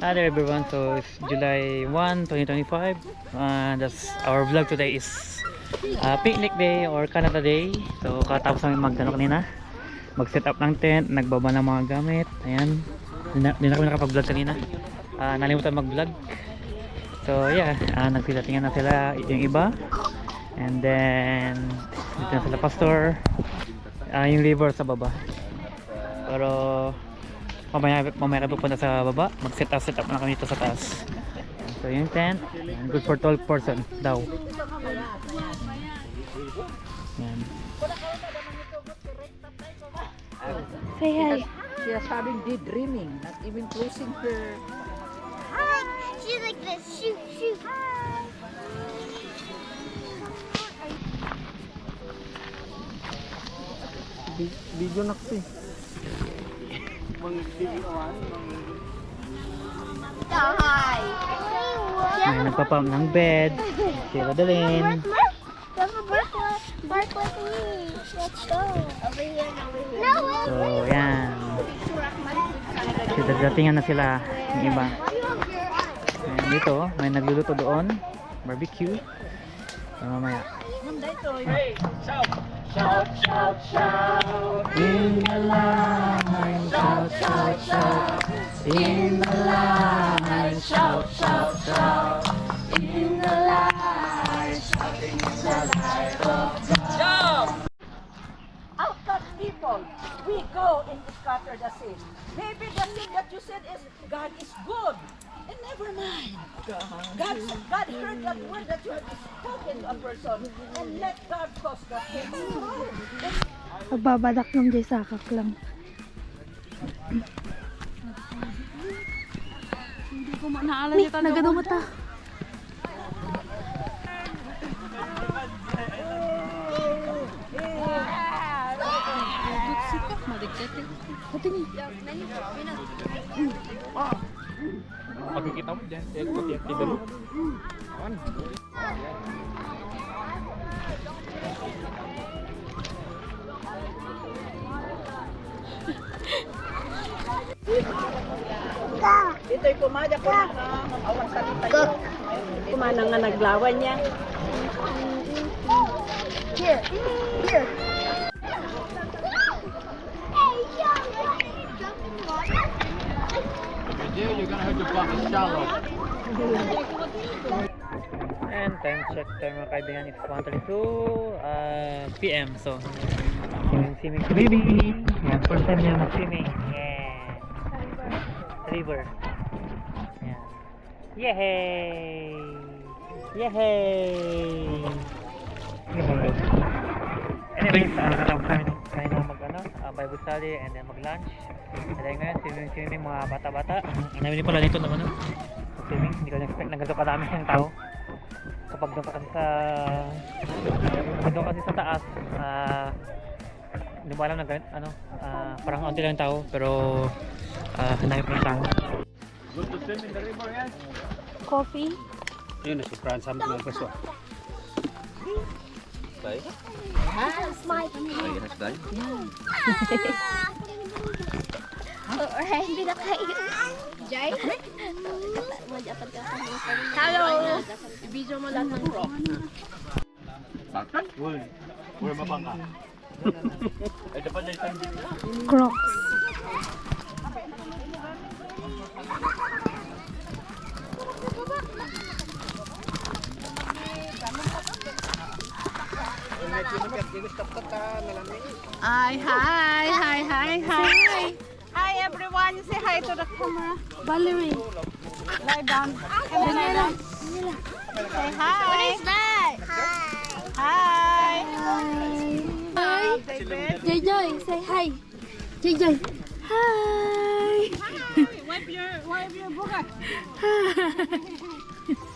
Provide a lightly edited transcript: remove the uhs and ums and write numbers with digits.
Hi there everyone, so it's July 1, 2025. That's our vlog today is picnic day or Canada Day. So katapos namin kanina, mag-set up ng tent, nagbaba ng mga gamit. Ayan, hindi na kami nakapag-vlog kanina. Nalimutan mag-vlog. So yeah, nagsilatingan na sila yung iba. And then dito na sila pastor, yung river sa baba. Pero mamaya kami pupunta sa baba, mag-set up na kami dito sa taas. So yung tent, good for 12 person daw. Yan. Say hi. She is having daydreaming, not even closing her. Hi. She's like this. Shoot, shoot. Video na kasi. Hi. May nagpapam ng bed. Si Rodelyn. Bark with me. Let's go. Over here and over here. No, So yan. Datingan na sila yung iba. Ayan, dito may nagluluto doon, barbecue. Mamaya. Shout, shout, shout, in the line, shout, shout, shout, in the line, shout, shout, shout, in the line, shouting is the light of God. Outcast people, we go and scatter the sin. Maybe the sin that you said is God is good. And never mind. God heard that word that you have spoken to a person and let God cause that thing. Magbabadak ng Jay Sakak lang. Hindi ko naalala May nagano mata. Pagkikita mo dyan, kuti dulu. Ito'y kumada ko na awang salita yun. Kumana nga naglawan niya. Here. Here. You're gonna have to fucking shallow. And time check time mga kaibigan is 1:32 PM. So swimming si baby. Yan, first time niya mag-swimming. Yeah. River. Yan. Yehey! Yehey! Yehey! Anyways, katapos kami na Bible study and then mag-lunch. And then ngayon, swimming mga bata-bata. Ang namin pala dito naman swimming, hindi ko na-expect na ganito kadami ng tao. Kapag doon kasi sa taas, hindi mo alam na ganito, parang onti lang tao, pero hanapin pa ng tao. Good to swim in the river, yes? Coffee. Yun na si Franz, sabi ko ng pwesto. Stay? Stay? Alright, hindi na kayo. Jay? Hello. I-video mo lahat ng rock. Bakit? Uy, mabang ka. Ay, dapat na isang video. Crocs. Hi, hi, hi, hi, hi. Hi everyone, say hi to the camera. Valerie. Lie down. Lie down. Say hi. What is that? Hi. Hi. Joy Joy, say hi. Joy Joy. Hi. Wipe your buhok. Hi.